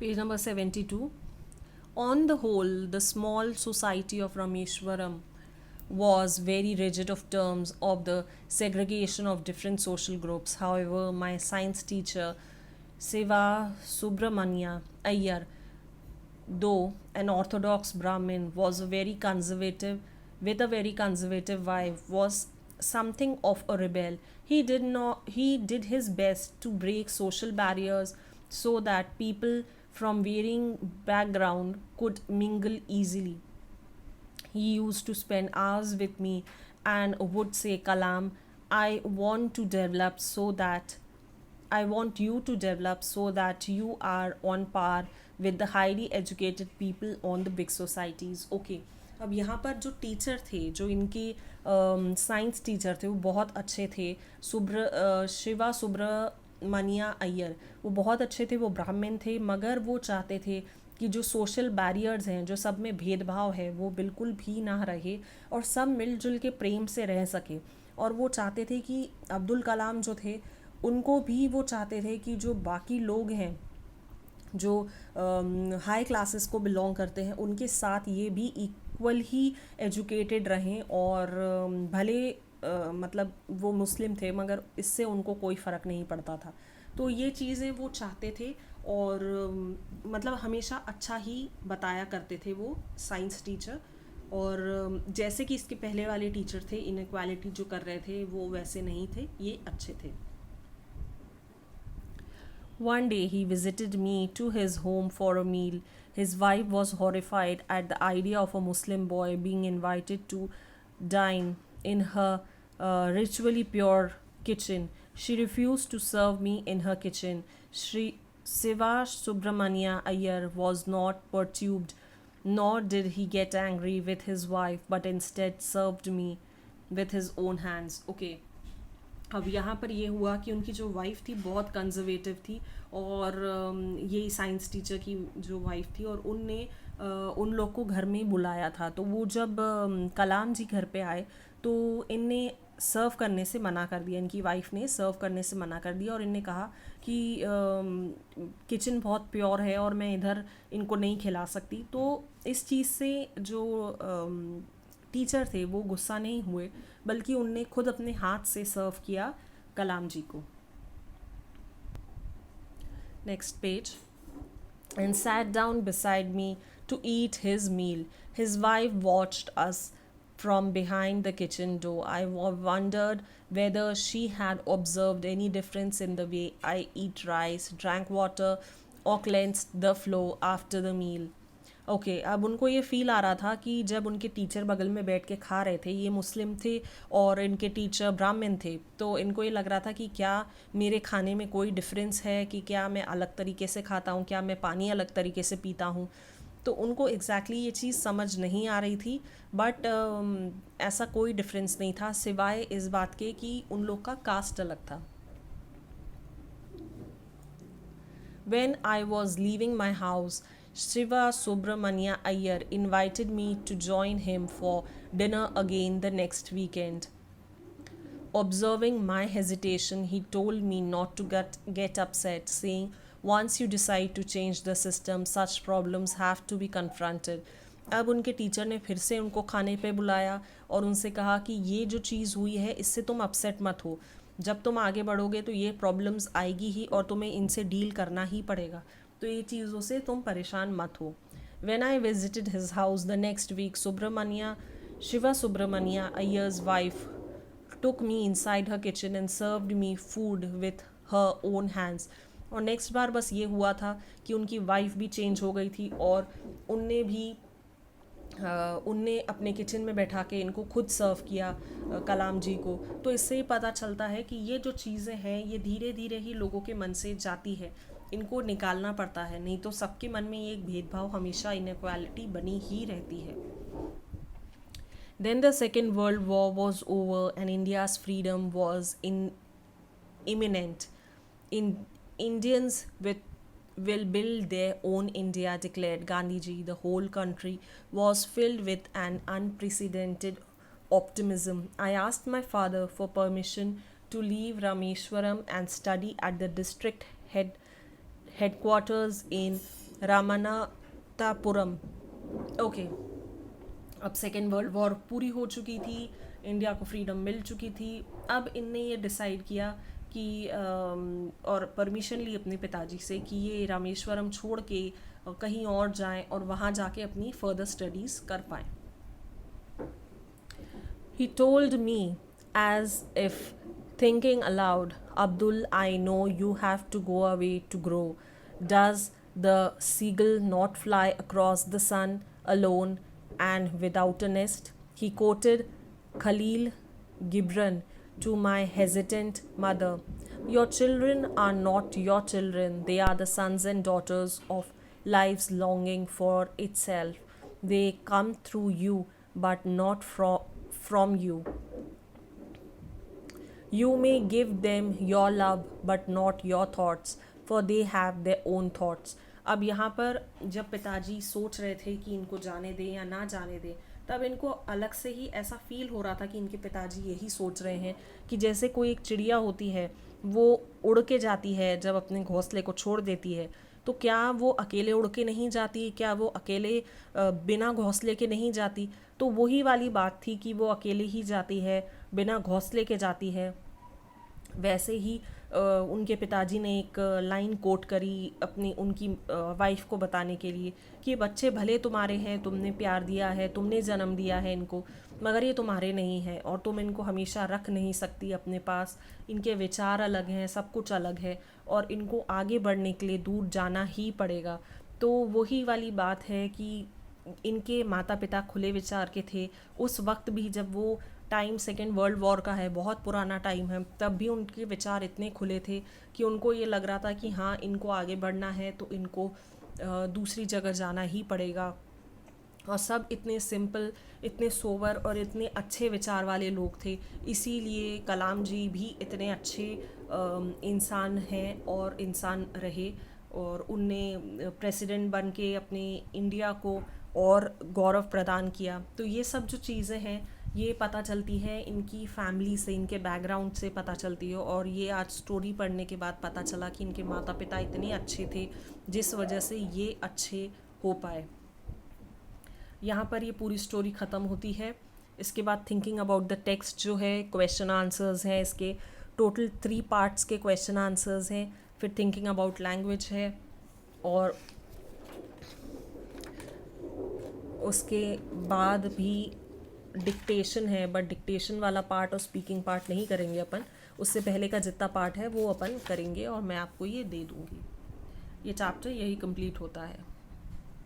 Page number 72. On the whole, the small society of Rameshwaram was very rigid of terms of the segregation of different social groups. However, my science teacher, Siva Subramania Iyer, though an orthodox Brahmin, was a very conservative, with a very conservative wife, was something of a rebel. He did his best to break social barriers so that people from varying background could mingle easily. He used to spend hours with me and would say, Kalam, I want to develop so that I want you to develop so that you are on par with the highly educated people on the big societies. Okay. अब यहाँ पर जो teacher थे, जो इनके science teacher थे, वो बहुत अच्छे थे. शिवा सुब्रमनिया अय्यर, वो बहुत अच्छे थे. वो ब्राह्मण थे, मगर वो चाहते थे कि जो सोशल बैरियर्स हैं, जो सब में भेदभाव है, वो बिल्कुल भी ना रहे और सब मिलजुल के प्रेम से रह सके. और वो चाहते थे कि अब्दुल कलाम जो थे, उनको भी वो चाहते थे कि जो बाकी लोग हैं, जो हाई क्लासेस को बिलोंग करते हैं, उनके साथ ये भी इक्वल ही एजुकेटेड रहें. और भले मतलब वो मुस्लिम थे, मगर इससे उनको कोई फ़र्क नहीं पड़ता था. तो ये चीज़ें वो चाहते थे. और मतलब हमेशा अच्छा ही बताया करते थे वो साइंस टीचर. और जैसे कि इसके पहले वाले टीचर थे, इनक्वालिटी जो कर रहे थे, वो वैसे नहीं थे, ये अच्छे थे. One day he visited me to his home for a meal. His wife was horrified at the idea of a Muslim boy being invited to dine in her ritually pure kitchen. She refused to serve me in her kitchen. Sri Siva Subramania Iyer was not perturbed, nor did he get angry with his wife, but instead served me with his own hands. Okay. अब यहाँ पर ये हुआ कि उनकी जो wife थी बहुत कंजर्वेटिव थी. और ये साइंस टीचर की जो वाइफ़ थी, और उनने उन लोग को घर में बुलाया था. तो वो जब कलाम जी घर पे आए, तो इनने सर्व करने से मना कर दिया. इनकी वाइफ़ ने सर्व करने से मना कर दिया और इनने कहा कि किचन बहुत प्योर है और मैं इधर इनको नहीं खिला सकती. तो इस चीज़ से जो टीचर थे वो गुस्सा नहीं हुए, बल्कि उनने खुद अपने हाथ से सर्व किया कलाम जी को. Next page. And sat down beside me to eat his meal. His wife watched us from behind the kitchen door. I wondered whether she had observed any difference in the way I eat rice, drank water, or cleansed the floor after the meal. Okay अब उनको ये feel आ रहा था कि जब उनके teacher बगल में बैठ के खा रहे थे, ये मुस्लिम थे और इनके टीचर ब्राह्मण थे, तो इनको ये लग रहा था कि क्या मेरे खाने में कोई डिफरेंस है, कि क्या मैं अलग तरीके से खाता हूँ, क्या मैं पानी अलग तरीके से पीता हूँ. तो उनको एग्जैक्टली ये चीज़ समझ नहीं आ रही थी. बट ऐसा कोई डिफरेंस नहीं था, सिवाय इस बात के कि उन लोग का कास्ट अलग था. When I was leaving my house, Shiva Subramania Iyer invited me to join him for dinner again the next weekend. Observing my hesitation, he told me not to get upset, saying, once you decide to change the system, such problems have to be confronted. अब उनके teacher ने फिर से उनको खाने पे बुलाया और उनसे कहा कि ये जो चीज़ हुई है, इससे तुम अपसेट मत हो. जब तुम आगे बढ़ोगे तो ये प्रॉब्लम्स आएगी ही और तुम्हें इनसे डील करना ही पड़ेगा. तो ये चीज़ों से तुम परेशान मत हो. When I visited his house the next week, Shiva Subramania Iyer's wife took me inside her kitchen and served me food with her own hands. और नेक्स्ट बार बस ये हुआ था कि उनकी वाइफ भी चेंज हो गई थी और उनने अपने किचन में बैठा के इनको खुद सर्व किया कलाम जी को. तो इससे ही पता चलता है कि ये जो चीज़ें हैं, ये धीरे धीरे ही लोगों के मन से जाती है. इनको निकालना पड़ता है, नहीं तो सबके मन में ये एक भेदभाव, हमेशा इनक्वालिटी बनी ही रहती है. Then the Second World War was over and India's freedom was imminent. Indians will build their own India, declared Gandhiji. The whole country was filled with an unprecedented optimism. I asked my father for permission to leave Rameshwaram and study at the district headquarters in Ramanathapuram. Okay, अब second world war पूरी हो चुकी थी, India को freedom मिल चुकी थी। अब इनने ये डिसाइड किया कि और परमिशन ली अपने पिताजी से कि ये रामेश्वरम छोड़ के कहीं और जाएं और वहाँ जाके अपनी फर्दर स्टडीज़ कर पाएँ। He told me, as if thinking aloud, Abdul, I know you have to go away to grow. Does the seagull not fly across the sun alone and without a nest? He quoted Khalil Gibran to my hesitant mother. Your children are not your children, they are the sons and daughters of life's longing for itself. They come through you, but not from you. You may give them your love but not your thoughts, for they have their own thoughts. अब यहाँ पर जब पिताजी सोच रहे थे कि इनको जाने दें या ना जाने दें, तब इनको अलग से ही ऐसा फील हो रहा था कि इनके पिताजी यही सोच रहे हैं कि जैसे कोई एक चिड़िया होती है, वो उड़ के जाती है जब अपने घोंसले को छोड़ देती है, तो क्या वो अकेले उड़ के नहीं जाती, क्या वो अकेले बिना घोंसले के नहीं जाती? तो वही वाली बात थी कि वो अकेले ही जाती है, बिना घोंसले के जाती है। वैसे ही उनके पिताजी ने एक लाइन कोट करी अपनी उनकी वाइफ को बताने के लिए कि बच्चे भले तुम्हारे हैं, तुमने प्यार दिया है, तुमने जन्म दिया है इनको, मगर ये तुम्हारे नहीं है और तुम इनको हमेशा रख नहीं सकती अपने पास। इनके विचार अलग हैं, सब कुछ अलग है और इनको आगे बढ़ने के लिए दूर जाना ही पड़ेगा। तो वही वाली बात है कि इनके माता पिता खुले विचार के थे उस वक्त भी, जब वो टाइम सेकेंड वर्ल्ड वॉर का है, बहुत पुराना टाइम है, तब भी उनके विचार इतने खुले थे कि उनको ये लग रहा था कि हाँ, इनको आगे बढ़ना है तो इनको दूसरी जगह जाना ही पड़ेगा। और सब इतने सिंपल, इतने सोवर और इतने अच्छे विचार वाले लोग थे, इसीलिए कलाम जी भी इतने अच्छे इंसान हैं और इंसान रहे और उनने प्रेसिडेंट बन के अपने इंडिया को और गौरव प्रदान किया। तो ये सब जो चीज़ें हैं ये पता चलती है इनकी फैमिली से, इनके बैकग्राउंड से पता चलती है। और ये आज स्टोरी पढ़ने के बाद पता चला कि इनके माता पिता इतने अच्छे थे जिस वजह से ये अच्छे हो पाए। यहाँ पर ये पूरी स्टोरी ख़त्म होती है। इसके बाद थिंकिंग अबाउट द टेक्स्ट जो है, क्वेश्चन आंसर्स हैं, इसके टोटल 3 पार्ट्स के क्वेश्चन आंसर्स हैं। फिर थिंकिंग अबाउट लैंग्वेज है और उसके बाद भी डिक्टेशन है, बट डिक्टेशन वाला पार्ट और स्पीकिंग पार्ट नहीं करेंगे अपन, उससे पहले का जितना पार्ट है वो अपन करेंगे और मैं आपको ये दे दूँगी। ये चैप्टर यही कंप्लीट होता है।